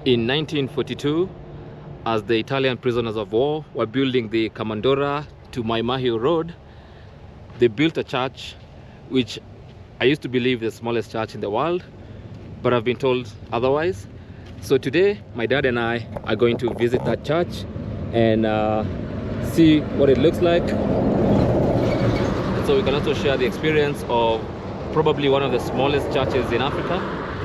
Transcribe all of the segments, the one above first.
In 1942, as the Italian prisoners of war were building the Kamandura to Maai Mahiu road, they built a church which I used to believe the smallest church in the world, but I've been told otherwise. So today my dad and I are going to visit that church and see what it looks like. So we can also share the experience of probably one of the smallest churches in Africa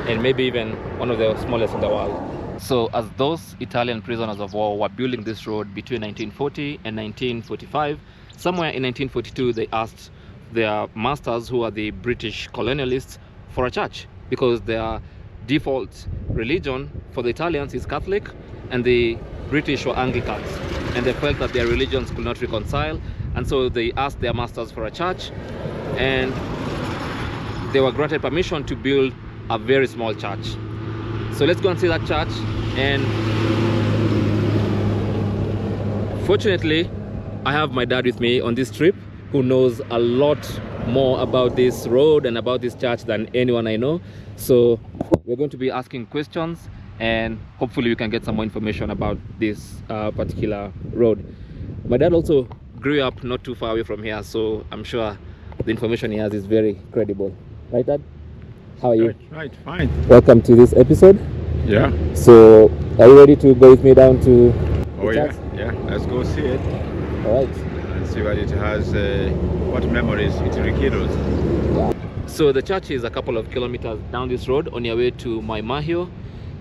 and maybe even one of the smallest in the world. So as those Italian prisoners of war were building this road between 1940 and 1945, somewhere in 1942 they asked their masters, who are the British colonialists, for a church, because their default religion for the Italians is Catholic and the British were Anglicans, and they felt that their religions could not reconcile, and so they asked their masters for a church, and they were granted permission to build a very small church. So let's go and see that church. And fortunately, I have my dad with me on this trip, who knows a lot more about this road and about this church than anyone I know. So we're going to be asking questions, and hopefully we can get some more information about this particular road. My dad also grew up not too far away from here, so I'm sure the information he has is very credible. Right, Dad? How are you? Right, fine. Welcome to this episode. Yeah. So, are you ready to go with me down to the church? Yeah. Let's go see it. All right. And see what it has, what memories it rekindles. Yeah. So the church is a couple of kilometers down this road on your way to Maai Mahiu.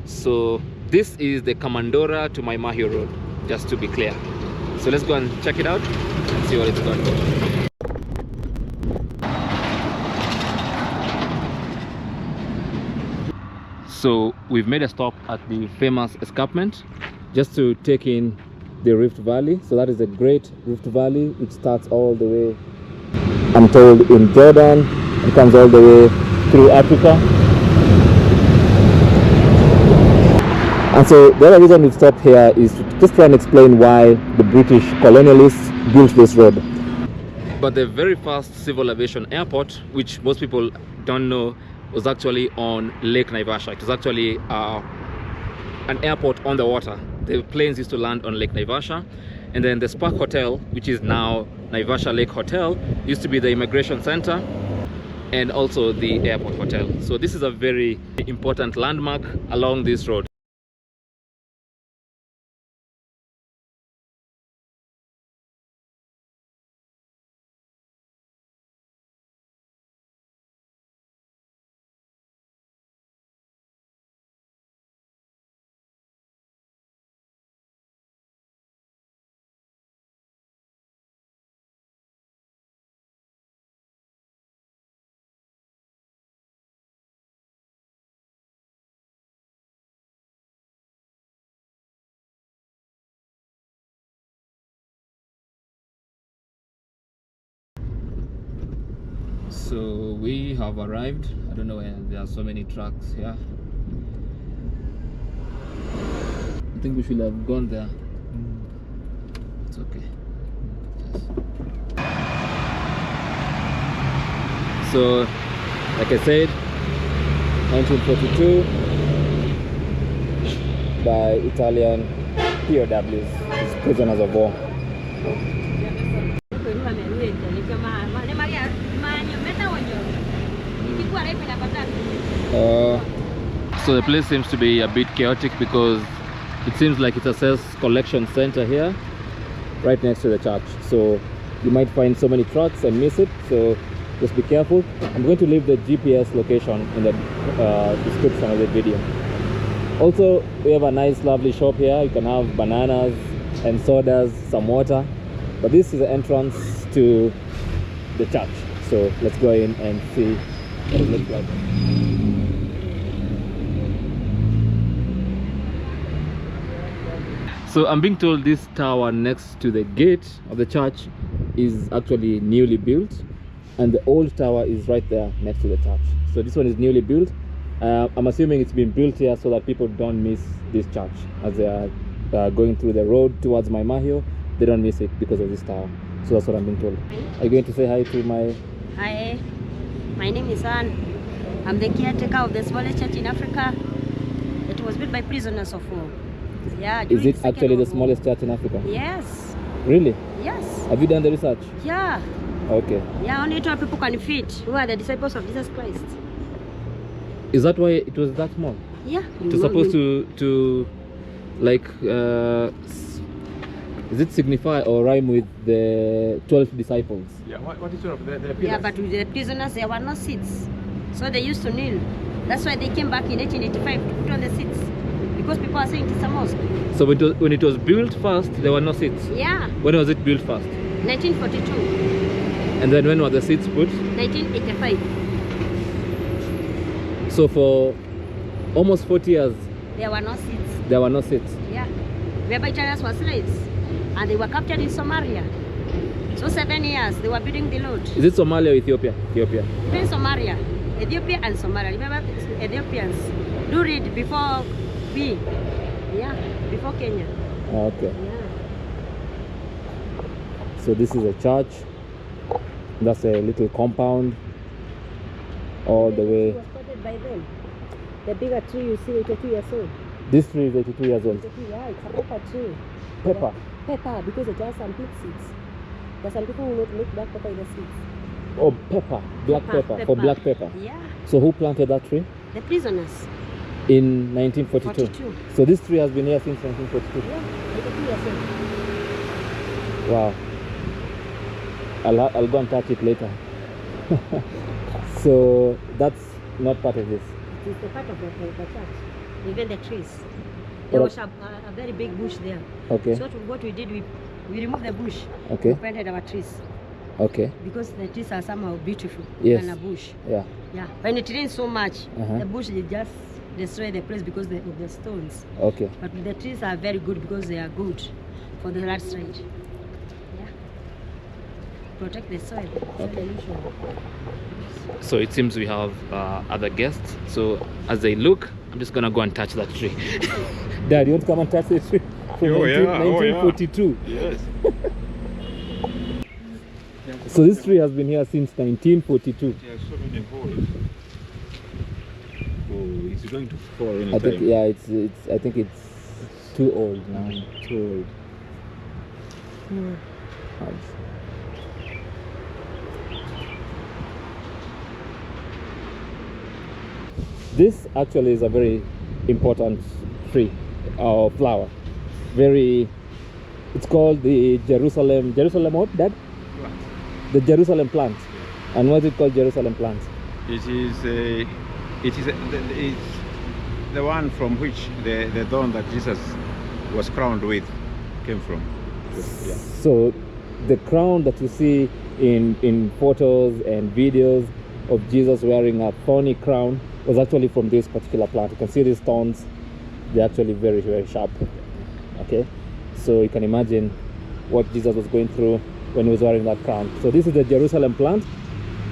So this is the Kamandura to Maai Mahiu road, just to be clear. So let's go and check it out and see what it's got. So we've made a stop at the famous escarpment just to take in the Rift Valley. So that is the Great Rift Valley, which starts all the way, I'm told, in Jordan and comes all the way through Africa. And so the other reason we've stopped here is to just try and explain why the British colonialists built this road. But the very first civil aviation airport, which most people don't know, was actually on Lake Naivasha. It was actually an airport on the water. The planes used to land on Lake Naivasha, and then the Spark Hotel, which is now Naivasha Lake Hotel, used to be the immigration center and also the airport hotel. So this is a very important landmark along this road. So we have arrived. I don't know why there are so many trucks here. I think we should have gone there. It's okay. Yes. So, like I said, 1942 by Italian POWs, prisoners of war. So the place seems to be a bit chaotic because it seems like it's a sales collection center here right next to the church. So you might find so many trucks and miss it, so just be careful. I'm going to leave the GPS location in the description of the video. Also, we have a nice lovely shop here. You can have bananas and sodas, some water, but this is the entrance to the church. So let's go in and see what it looks like. So I'm being told this tower next to the gate of the church is actually newly built, and the old tower is right there next to the church. So this one is newly built. I'm assuming it's been built here so that people don't miss this church as they are going through the road towards Maai Mahiu. They don't miss it because of this tower. So that's what I'm being told. Are you going to say hi to my... Hi, my name is Anne. I'm the caretaker of the smallest church in Africa. It was built by prisoners of war. Yeah. Is it Second actually the World War. smallest church in Africa? Yes. Really? Yes. Have you done the research? Yeah. Okay. Yeah, only 12 people can fit, who are the disciples of Jesus Christ. Is that why it was that small? Yeah. It was supposed to like does it signify or rhyme with the 12 disciples? Yeah, what is the pillars? Yeah, but with the prisoners there were no seats, so they used to kneel. That's why they came back in 1885 to put on the seats, because people are saying it's a mosque. So when it was built first, there were no seats? Yeah. When was it built first? 1942. And then when were the seats put? 1985. So for almost 40 years, There were no seats. there were no seats. Yeah. Whereby Italians were slaves, and they were captured in Somalia. So 7 years they were building the road. Is it Somalia or Ethiopia? Ethiopia. Even Somalia, Ethiopia and Somalia. Remember, Ethiopians do read before we, yeah, before Kenya. Okay. Yeah. So this is a church. That's a little compound all the way. It was started by them. The bigger tree you see, 82 years old. This tree is 82 years old. 82, yeah, it's a pepper tree. Pepper. Pepper, because it has some big seeds. There's some people who not make black pepper in the seeds. Oh, pepper. Black pepper. For black pepper. Yeah. So who planted that tree? The prisoners. In 1942. 42. So this tree has been here since 1942. Yeah, 82 years old. Wow. I'll go and touch it later. So that's not part of this. It is the part of the church. Even the trees. There was a very big bush there. Okay. So what we did, we removed the bush. Okay. We planted our trees. Okay. Because the trees are somehow beautiful. Yes. Than a bush. Yeah. Yeah. When it rains so much, Uh-huh. the bush will just destroy the place because of the stones. Okay. But the trees are very good because they are good for the landslide. Yeah. Protect the soil. Okay. Erosion. So it seems we have other guests. So as they look, I'm just gonna go and touch that tree. Dad, you want to come and touch the tree? From Oh, yeah. 1942. Yes. So this tree has been here since 1942. There are so many holes. Oh, it's going to fall any I think time. yeah, it's I think it's too old now. Too old. This actually is a very important tree or flower. Very, it's called the Jerusalem what, Dad? What? The Jerusalem plant. And what is it called, Jerusalem plant? It's the one from which the thorn that Jesus was crowned with came from. Yeah. So the crown that you see in photos and videos of Jesus wearing a thorny crown was actually from this particular plant. You can see these thorns, they're actually very, very sharp. Okay, so you can imagine what Jesus was going through when he was wearing that crown. So this is the Jerusalem plant,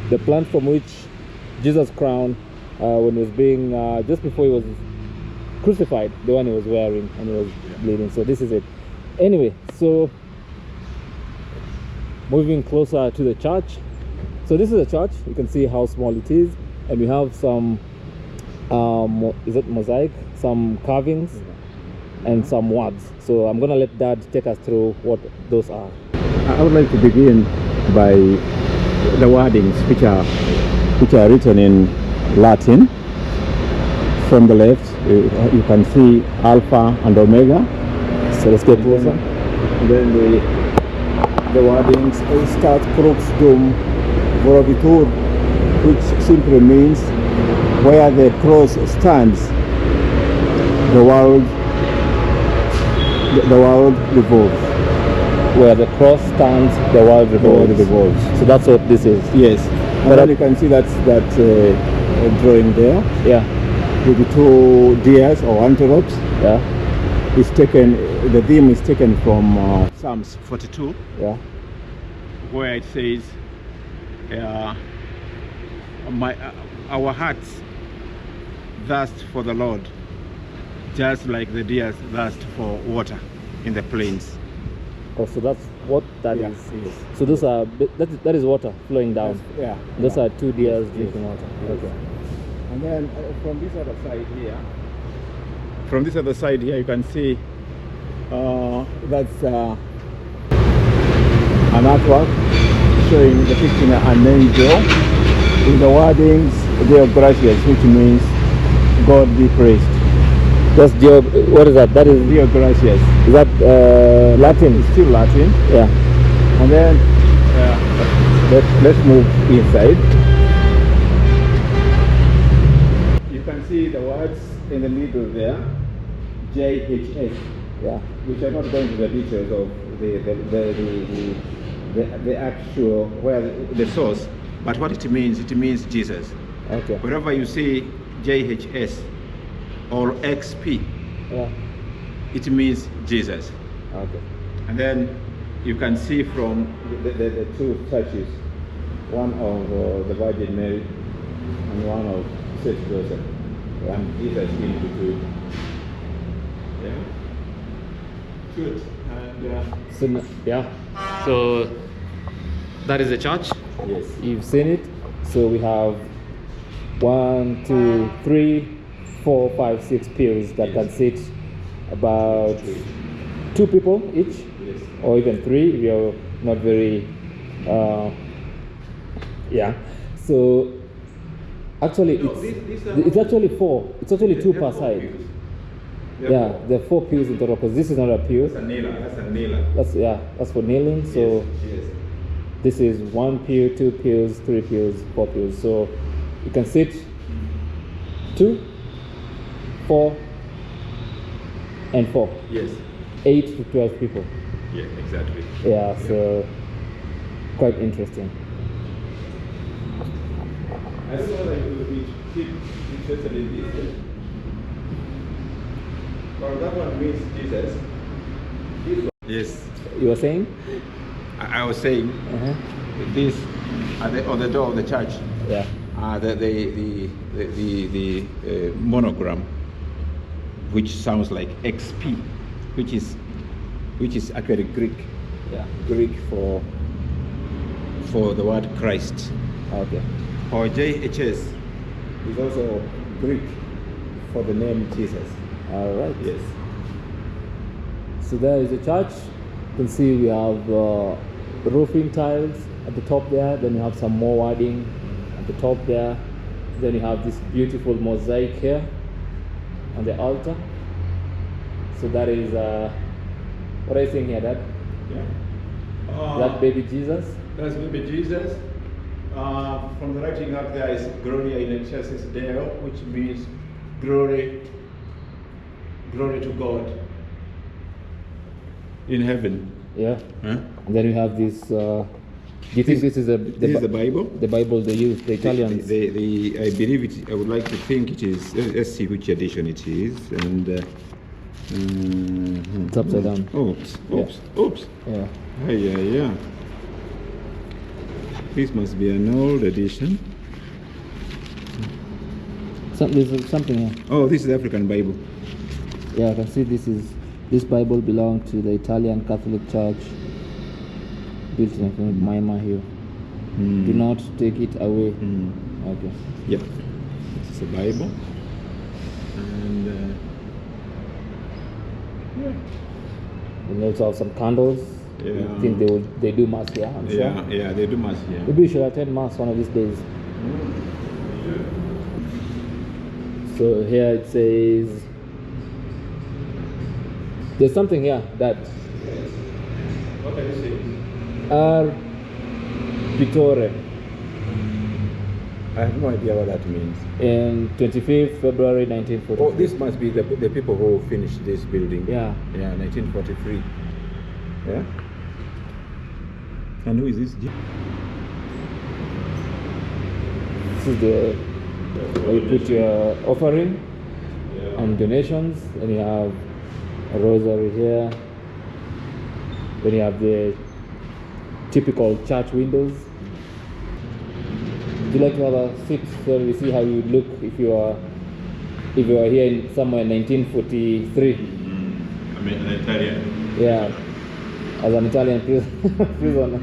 the plant from which Jesus' crown, when he was being, just before he was crucified, the one he was wearing and he was bleeding. So this is it. Anyway, so moving closer to the church. So this is a church. You can see how small it is, and we have some is it mosaic, some carvings and some words. So I'm gonna let Dad take us through what those are. I would like to begin by the wordings which are written in Latin. From the left you can see Alpha and Omega. So let's get closer. Then the wordings Stat Crux Dum Vorobitur, which simply means where the cross stands, the world revolves. Where the cross stands, the world revolves. So that's what this is. Yes, and then you can see that drawing there. Yeah. With the two deers or antelopes. Yeah. It's taken. The theme is taken from Psalms 42, Yeah. where it says, our hearts thirst for the Lord, just like the deer thirst for water in the plains. Oh, so that's what that is. Yes. So those are that is water flowing down. Yeah. Those yeah. are two deers Yes. drinking water. Yes. Okay. And then from this other side here, from this other side here, you can see that's an artwork showing depicting an angel in the wordings Deo Gratias, which means God be praised. That's Deo. What is that? That is Deo Gratias. Is that Latin? It's still Latin. Yeah. And then let's move inside. You can see the words in the middle there, JHS. Yeah. Which are not going into the details of the actual where the source, but what it means Jesus. Okay. Wherever you see JHS or XP, Yeah. it means Jesus. Okay. And then you can see from the two churches, one of the Virgin Mary and one of St. Joseph, and Jesus in between. Yeah. Good. And So yeah. So that is the church. yes. You've seen it. So we have 1, 2, 3, 4, 5, 6 pews that can sit about 2 people each, Yes. or even 3 if you're not very yeah. So actually No, it's these are it's actually 4. It's actually 2 per They're four side. pews. Yeah, there are 4 pews in total because this is not a pew. That's a nailer. That's a nailer. That's for kneeling. So yes. this is 1 pew, 2 pews, 3 pews, 4 pews. So you can sit 2, 4, and 4. Yes. 8 to 12 people. Yeah, exactly. Yeah, so quite interesting. I don't know that you will be interested in this. Well, that one means Jesus. This one. Yes. You were saying? I was saying this on the door of the church. Yeah. The monogram, which sounds like XP, which is actually Greek. Yeah. Greek for the word Christ. Okay. Or JHS is also Greek for the name Jesus. All right. Yes. So there is a church. You can see we have roofing tiles at the top there. Then you have some more wording at the top there. Then you have this beautiful mosaic here on the altar. So that is what are you saying here, Dad? Yeah. That baby Jesus. That's baby Jesus. From the writing up there is Gloria in excelsis Deo, which means glory to God in heaven. Yeah. Huh? And then you have this. Do you think this is This is the Bible. The Bible they use, the Italians. I believe it. I would like to think it is. Let's see which edition it is. And It's upside down. Oops! Yeah. Yeah. This must be an old edition. There's something here. Oh, this is the African Bible. Yeah, I can see this Bible belongs to the Italian Catholic Church, built in Maai Mahiu. Do not take it away. Okay. Yep. This is a Bible. And And also have some candles. Yeah. I think they do mass here. I'm sure. yeah, they do mass here. Maybe we should attend mass one of these days. So here it says there's something here that What can you say? R. Pittore I have no idea what that means. in 25th February 1943. Oh, this must be the people who finished this building. Yeah. Yeah, 1943. Yeah. And who is this? This is where you put your offering and donations, and you have a rosary here. Then you have the typical church windows. Would you like to have a seat so we see how you would look if you are here in somewhere in 1943? I mean, an Italian. Yeah, as an Italian prisoner.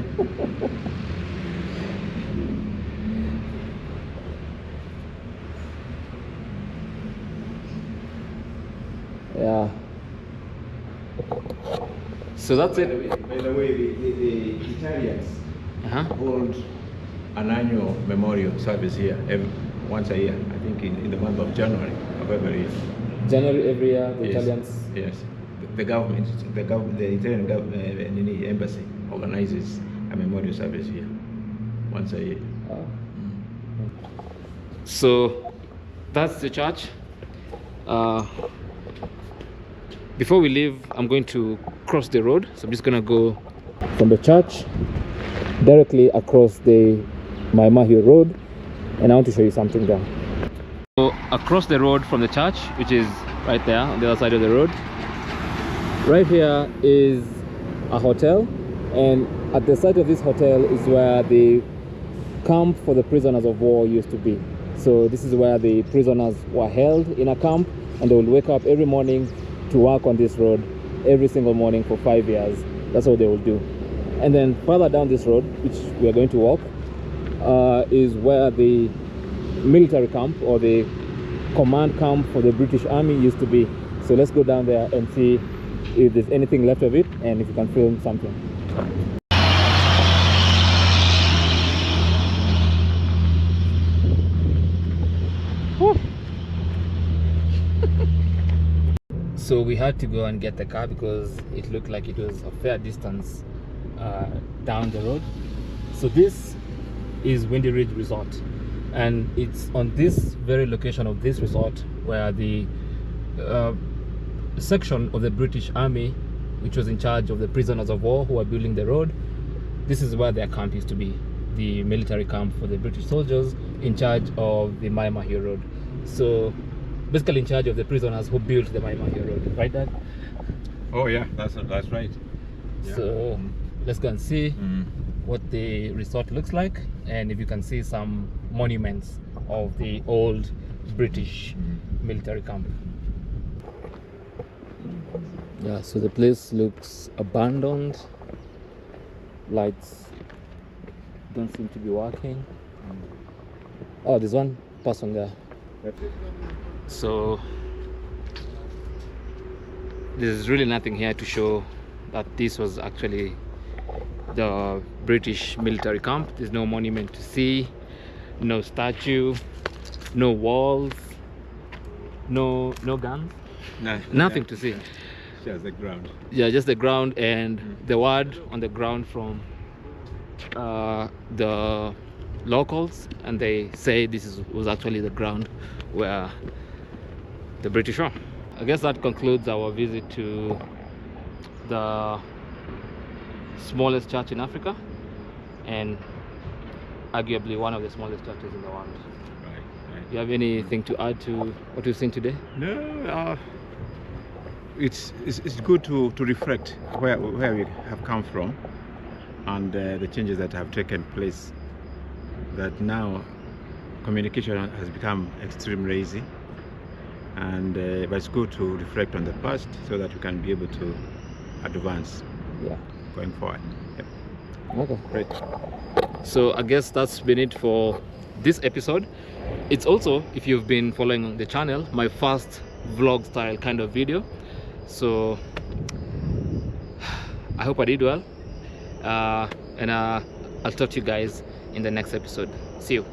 Yeah. So that's it. By the way, the Italians hold an annual memorial service here once a year. I think in the month of January of every year. January every year, the Yes. Italians. Yes. The Italian government embassy organizes a memorial service here once a year. So that's the church. Before we leave, I'm going to cross the road. So I'm just gonna go from the church directly across the Maai Mahiu road, and I want to show you something there. So across the road from the church, which is right there on the other side of the road, right here is a hotel, and at the side of this hotel is where the camp for the prisoners of war used to be. So this is where the prisoners were held in a camp, and they would wake up every morning to work on this road every single morning for 5 years. That's what they will do. And then further down this road, which we are going to walk, is where the military camp or the command camp for the British Army used to be. So let's go down there and see if there's anything left of it and if you can film something. So we had to go and get the car because it looked like it was a fair distance down the road. So this is Windy Ridge Resort, and it's on this very location of this resort where the section of the British Army, which was in charge of the prisoners of war who were building the road, this is where their camp used to be, the military camp for the British soldiers in charge of the Maai Mahiu road. So basically in charge of the prisoners who built the Maai Mahiu road, right, Dad? Oh yeah, that's right. Yeah. So let's go and see what the resort looks like, and if you can see some monuments of the old British military camp. Yeah, so the place looks abandoned. Lights don't seem to be working. Oh, there's one person there. So there's really nothing here to show that this was actually the British military camp. There's no monument to see, no statue, no walls, no guns, nothing to see. Just the ground. Yeah, just the ground and the word on the ground from the locals, and they say this was actually the ground where the British were. I guess that concludes our visit to the smallest church in Africa, and arguably one of the smallest churches in the world. Right. Do you have anything to add to what we've seen today? No, it's good to reflect where we have come from and the changes that have taken place. That now communication has become extremely easy, and but it's good to reflect on the past so that we can be able to advance going forward. Okay, great. So I guess that's been it for this episode. It's also, if you've been following the channel, my first vlog style kind of video. So I hope I did well, and I'll talk to you guys in the next episode. See you.